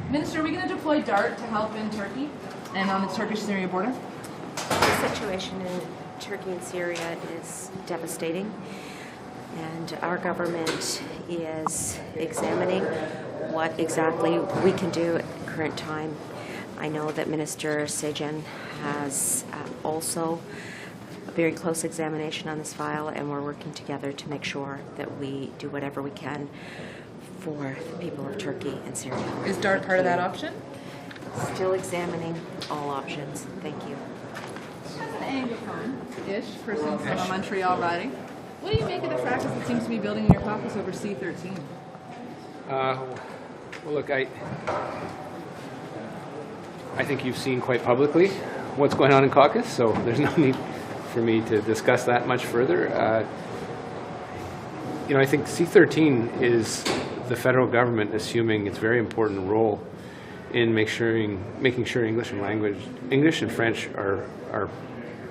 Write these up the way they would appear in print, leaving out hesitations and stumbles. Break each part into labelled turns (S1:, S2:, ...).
S1: Minister, are we going to deploy DART to help in Turkey and on the Turkish-Syria border?
S2: The situation in Turkey and Syria is devastating, and our government is examining what exactly we can do at the current time. I know that Minister Sejen has also a very close examination on this file, and we're working together to make sure that we do whatever we can for the people of Turkey and Syria.
S1: Is DART part of that option?
S2: Still examining all options. Thank you.
S1: As an Anglophone-ish person from a Montreal riding, what do you make of the fracas that seems to be building in your caucus over C-13?
S3: Well, look, I think you've seen quite publicly what's going on in caucus, so there's no need for me to discuss that much further. I think C-13 is the federal government assuming its very important role in making sure English and French are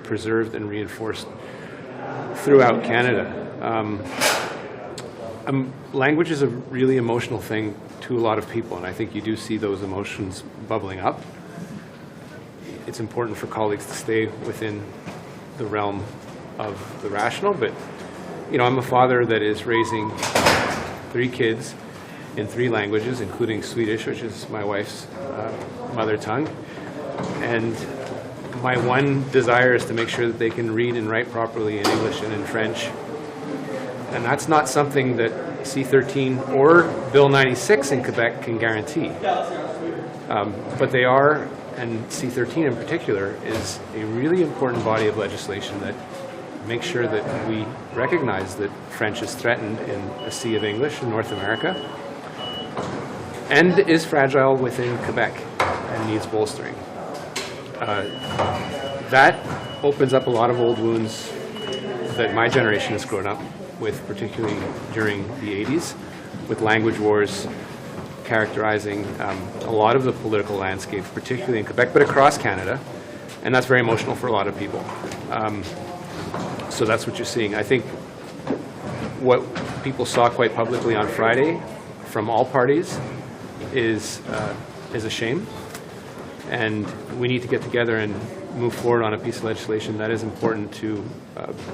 S3: preserved and reinforced throughout Canada. Language is a really emotional thing to a lot of people, and I think you do see those emotions bubbling up. It's important for colleagues to stay within the realm of the rational, but I'm a father that is raising 3 kids in 3 languages, including Swedish, which is my wife's mother tongue. And my one desire is to make sure that they can read and write properly in English and in French. And that's not something that C-13 or Bill 96 in Quebec can guarantee. But they are, and C-13 in particular, is a really important body of legislation that makes sure that we recognize that French is threatened in a sea of English in North America and is fragile within Quebec and needs bolstering. That opens up a lot of old wounds that my generation has grown up with, particularly during the 80s, with language wars characterizing a lot of the political landscape, particularly in Quebec, but across Canada, and that's very emotional for a lot of people. So that's what you're seeing. I think what people saw quite publicly on Friday from all parties is a shame, and we need to get together and move forward on a piece of legislation that is important to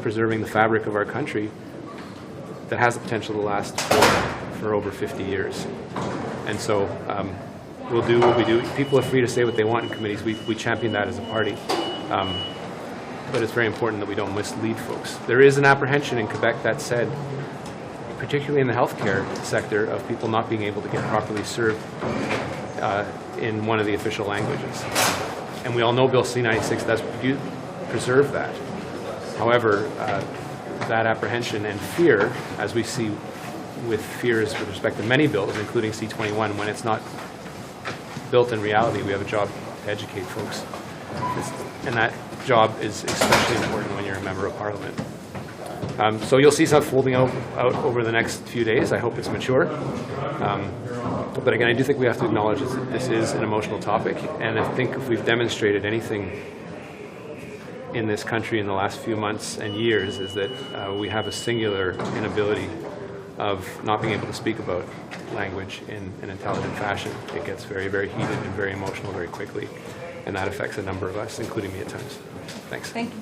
S3: preserving the fabric of our country that has the potential to last for over 50 years. And so we'll do what we do. People are free to say what they want in committees. We champion that as a party. But it's very important that we don't mislead folks. There is an apprehension in Quebec, that said, particularly in the healthcare sector, of people not being able to get properly served in one of the official languages. And we all know Bill C-96 does preserve that. However, that apprehension and fear, as we see with fears with respect to many bills, including C-21, when it's not built in reality, we have a job to educate folks. And that job is especially important when you're a member of Parliament. So you'll see stuff folding out over the next few days. I hope it's mature. But again, I do think we have to acknowledge that this is an emotional topic, and I think if we've demonstrated anything in this country in the last few months and years, is that we have a singular inability of not being able to speak about language in an intelligent fashion. It gets very, very heated and very emotional very quickly, and that affects a number of us, including me at times. Thanks.
S1: Thank you.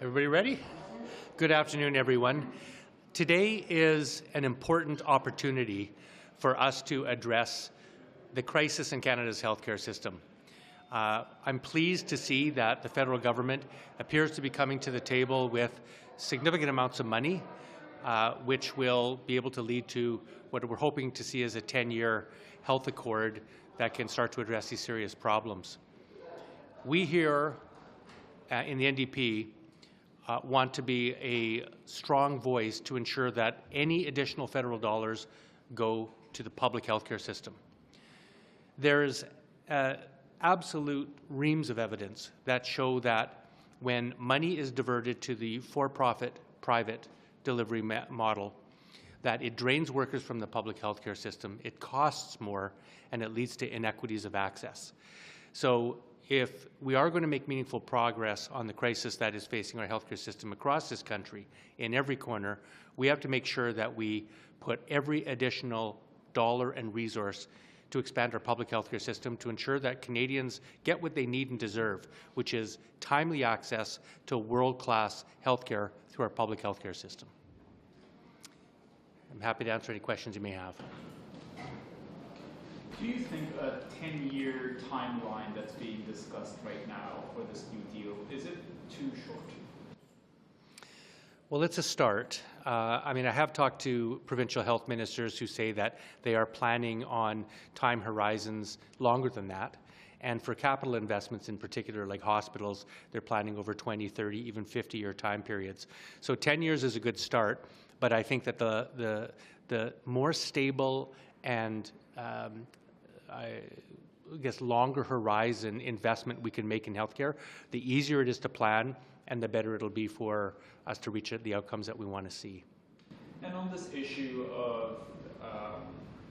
S4: Everybody ready? Good afternoon, everyone. Today is an important opportunity for us to address the crisis in Canada's healthcare system. I'm pleased to see that the federal government appears to be coming to the table with significant amounts of money, which will be able to lead to what we're hoping to see as a 10-year health accord that can start to address these serious problems. We here in the NDP want to be a strong voice to ensure that any additional federal dollars go to the public healthcare system. There's absolute reams of evidence that show that when money is diverted to the for-profit private delivery model, that it drains workers from the public healthcare system, it costs more, and it leads to inequities of access. So if we are going to make meaningful progress on the crisis that is facing our healthcare system across this country, in every corner, we have to make sure that we put every additional dollar and resource to expand our public healthcare system to ensure that Canadians get what they need and deserve, which is timely access to world-class healthcare through our public healthcare system. I'm happy to answer any questions you may have.
S5: Do you think a 10-year timeline that's being discussed right now for this new deal, is it too short?
S4: Well, it's a start. I mean, I have talked to provincial health ministers who say that they are planning on time horizons longer than that. And for capital investments in particular, like hospitals, they're planning over 20, 30, even 50-year time periods. So 10 years is a good start, but I think that the more stable and I guess longer horizon investment we can make in healthcare, the easier it is to plan and the better it'll be for us to reach the outcomes that we want to see.
S5: And on this issue of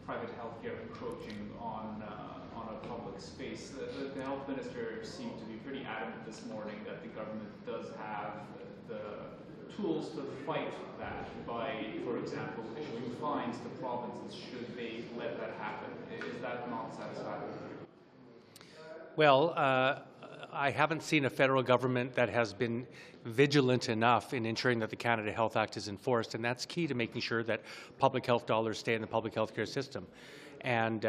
S5: private healthcare encroaching on a public space, the health minister seemed to be pretty adamant this morning that the government does have the tools to fight that by, for example, issuing fines to provinces should they let that happen. Is that not satisfactory?
S4: Well, I haven't seen a federal government that has been vigilant enough in ensuring that the Canada Health Act is enforced, and that's key to making sure that public health dollars stay in the public health care system. And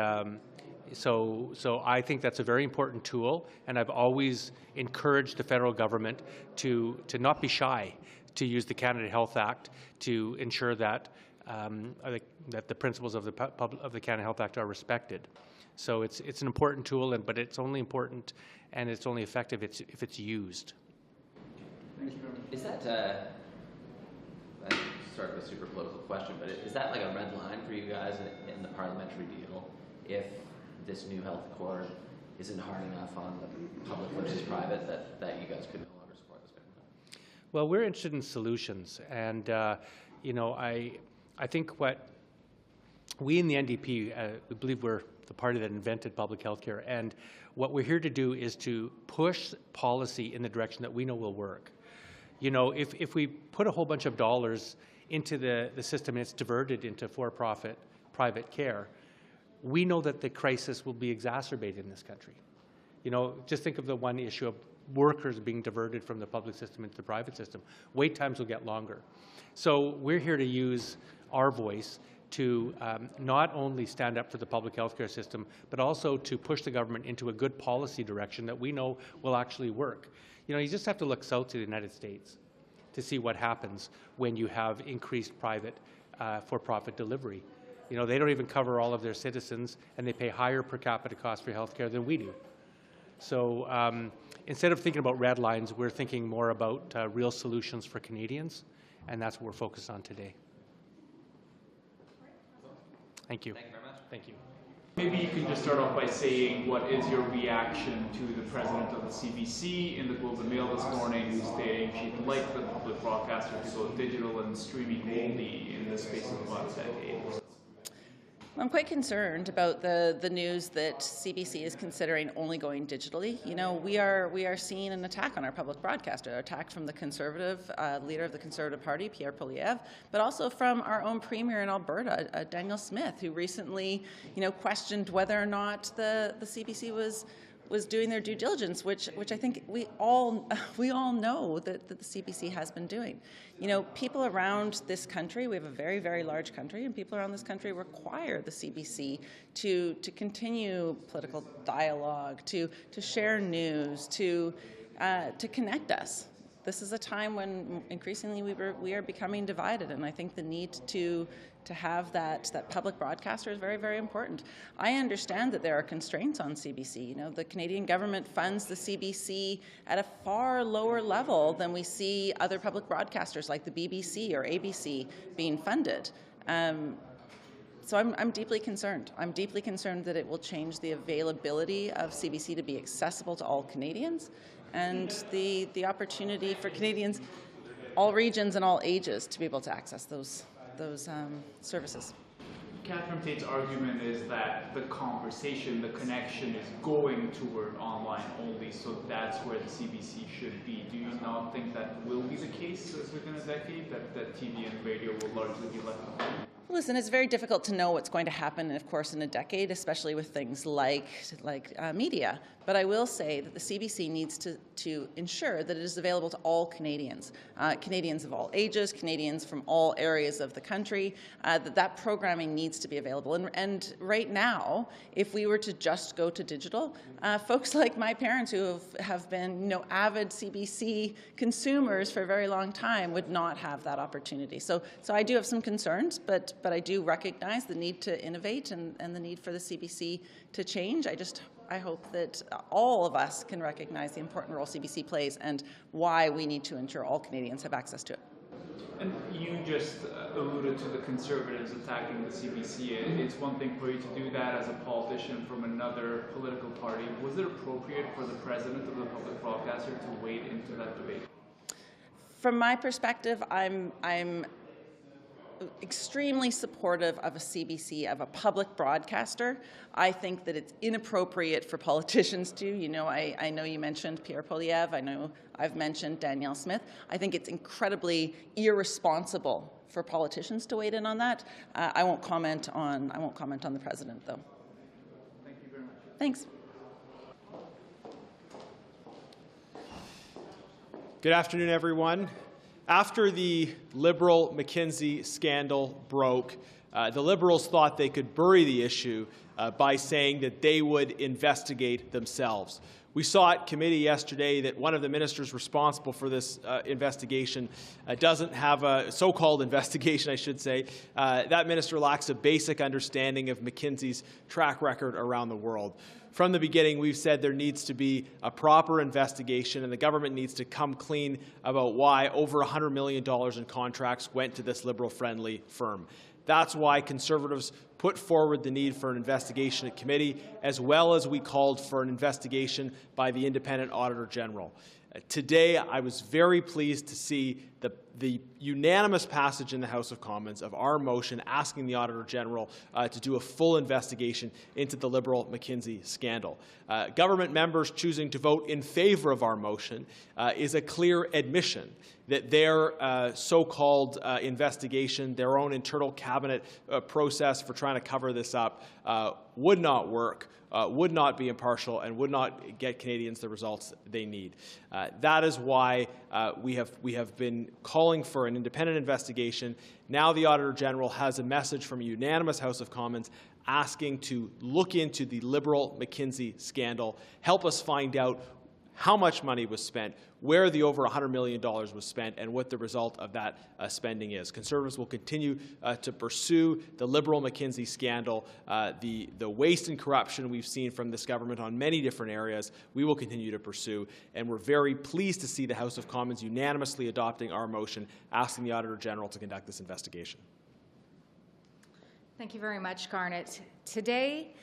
S4: so I think that's a very important tool, and I've always encouraged the federal government to not be shy to use the Canada Health Act to ensure that that the principles of the Canada Health Act are respected. So it's an important tool, but it's only important and it's only effective if it's used.
S5: Thank you very much.
S6: Is that, sorry for a super political question, but is that like a red line for you guys in the parliamentary deal if this new health accord isn't hard enough on the public versus private that you guys could no longer support this government?
S4: Well, we're interested in solutions, and you know, I think what we in the NDP, we believe we're the party that invented public health care, and what we're here to do is to push policy in the direction that we know will work. You know, if we put a whole bunch of dollars into the system and it's diverted into for-profit private care, we know that the crisis will be exacerbated in this country. You know, just think of the one issue of workers being diverted from the public system into the private system. Wait times will get longer. So we're here to use our voice to not only stand up for the public health care system, but also to push the government into a good policy direction that we know will actually work. You know, you just have to look south to the United States to see what happens when you have increased private for-profit delivery. You know, they don't even cover all of their citizens, and they pay higher per capita costs for health care than we do. So instead of thinking about red lines, we're thinking more about real solutions for Canadians, and that's what we're focused on today. Thank you.
S6: Thank you very much.
S4: Thank you.
S5: Maybe you can just start off by saying what is your reaction to the president of the CBC in the Globe and Mail this morning, who's stating she'd like the public broadcaster to go digital and streaming only in the space of about a decade.
S1: I'm quite concerned about the news that CBC is considering only going digitally. You know, we are seeing an attack on our public broadcaster, an attack from the Conservative leader of the Conservative Party, Pierre Paul-Hus, but also from our own Premier in Alberta, Daniel Smith, who recently, you know, questioned whether or not the CBC was doing their due diligence, which I think we all know that the CBC has been doing. You know, people around this country, we have a very, very large country, and people around this country require the CBC to continue political dialogue, to share news, to connect us. This is a time when increasingly we are becoming divided, and I think the need to have that public broadcaster is very, very important. I understand that there are constraints on CBC. You know, the Canadian government funds the CBC at a far lower level than we see other public broadcasters like the BBC or ABC being funded. So I'm deeply concerned. I'm deeply concerned that it will change the availability of CBC to be accessible to all Canadians, and the opportunity for Canadians, all regions and all ages, to be able to access those services.
S5: Catherine Tate's argument is that the conversation, the connection is going toward online only, so that's where the CBC should be. Do you not think that will be the case within a decade, that TV and radio will largely be left behind?
S1: Listen, it's very difficult to know what's going to happen, of course, in a decade, especially with things like media. But I will say that the CBC needs to ensure that it is available to all Canadians, Canadians of all ages, Canadians from all areas of the country, that programming needs to be available. And right now, if we were to just go to digital, folks like my parents who have been avid CBC consumers for a very long time would not have that opportunity. So I do have some concerns, but I do recognize the need to innovate and the need for the CBC to change. I hope that all of us can recognize the important role CBC plays and why we need to ensure all Canadians have access to it.
S5: And you just alluded to the Conservatives attacking the CBC. It's one thing for you to do that as a politician from another political party. Was it appropriate for the President of the Public Broadcaster to wade into that debate?
S1: From my perspective, I'm extremely supportive of a CBC, of a public broadcaster. I think that it's inappropriate for politicians to. I know you mentioned Pierre Paul-Hus. I know I've mentioned Danielle Smith. I think it's incredibly irresponsible for politicians to wade in on that. I won't comment on the President, though.
S5: Thank you very much.
S1: Thanks.
S7: Good afternoon, everyone. After the Liberal McKinsey scandal broke, the Liberals thought they could bury the issue by saying that they would investigate themselves. We saw at committee yesterday that one of the ministers responsible for this investigation doesn't have a so-called investigation, I should say. That minister lacks a basic understanding of McKinsey's track record around the world. From the beginning, we've said there needs to be a proper investigation, and the government needs to come clean about why over $100 million in contracts went to this Liberal-friendly firm. That's why Conservatives put forward the need for an investigation at committee, as well as we called for an investigation by the independent Auditor General. Today, I was very pleased to see the unanimous passage in the House of Commons of our motion asking the Auditor General to do a full investigation into the Liberal McKinsey scandal. Government members choosing to vote in favour of our motion is a clear admission that their so-called investigation, their own internal cabinet process for trying to cover this up would not work, would not be impartial, and would not get Canadians the results they need. That is why we have been calling for an independent investigation. Now the Auditor General has a message from a unanimous House of Commons asking to look into the Liberal McKinsey scandal, help us find out how much money was spent, where the over $100 million was spent, and what the result of that spending is. Conservatives will continue to pursue the Liberal McKinsey scandal, the waste and corruption we've seen from this government on many different areas. We will continue to pursue, and we're very pleased to see the House of Commons unanimously adopting our motion asking the Auditor General to conduct this investigation.
S8: Thank you very much, Garnett. Today,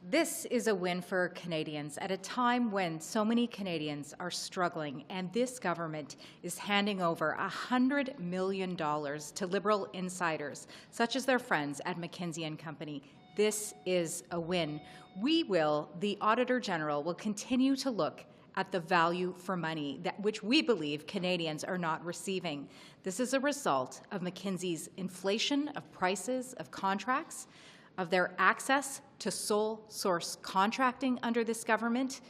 S8: this is a win for Canadians at a time when so many Canadians are struggling, and this government is handing over $100 million to Liberal insiders, such as their friends at McKinsey and Company. This is a win. The Auditor General will continue to look at the value for money, which we believe Canadians are not receiving. This is a result of McKinsey's inflation of prices of contracts, of their access to sole source contracting under this government,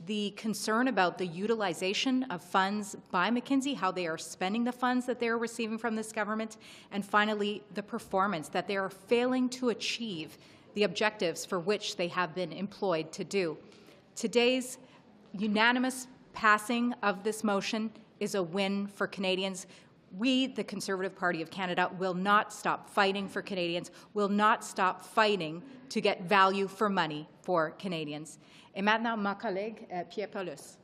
S8: the concern about the utilization of funds by McKinsey, how they are spending the funds that they are receiving from this government, and finally, the performance, that they are failing to achieve the objectives for which they have been employed to do. Today's unanimous passing of this motion is a win for Canadians. We, the Conservative Party of Canada, will not stop fighting for Canadians, will not stop fighting to get value for money for Canadians. Et maintenant, ma collègue, Pierre Paul-Hus.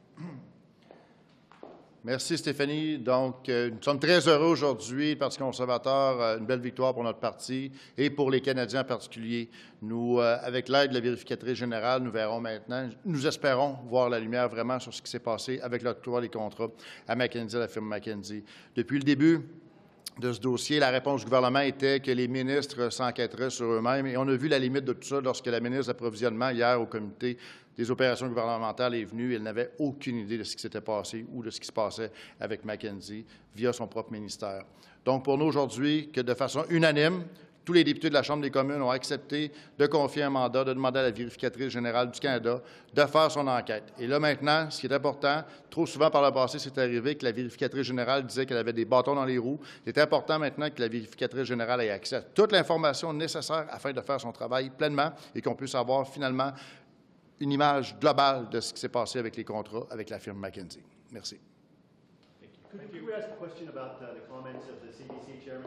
S9: Merci Stéphanie. Donc, nous sommes très heureux aujourd'hui, le Parti conservateur, une belle victoire pour notre parti et pour les Canadiens en particulier. Nous, avec l'aide de la vérificatrice générale, nous verrons maintenant, nous espérons voir la lumière vraiment sur ce qui s'est passé avec l'octroi des contrats à McKinsey, la firme McKinsey. Depuis le début de ce dossier, la réponse du gouvernement était que les ministres s'enquêteraient sur eux-mêmes, et on a vu la limite de tout ça lorsque la ministre de l'Approvisionnement, hier, au comité des opérations gouvernementales, est venue. Elle n'avait aucune idée de ce qui s'était passé ou de ce qui se passait avec McKinsey via son propre ministère. Donc, pour nous aujourd'hui, que de façon unanime, tous les députés de la Chambre des communes ont accepté de confier un mandat, de demander à la vérificatrice générale du Canada de faire son enquête. Et là, maintenant, ce qui est important, trop souvent par le passé, c'est arrivé que la vérificatrice générale disait qu'elle avait des bâtons dans les roues. C'est important maintenant que la vérificatrice générale ait accès à toute l'information nécessaire afin de faire son travail pleinement et qu'on puisse avoir finalement une image globale de ce qui s'est passé avec les contrats avec la firme McKinsey. Merci.
S10: Could we ask a question about the comments of the CBC chairman?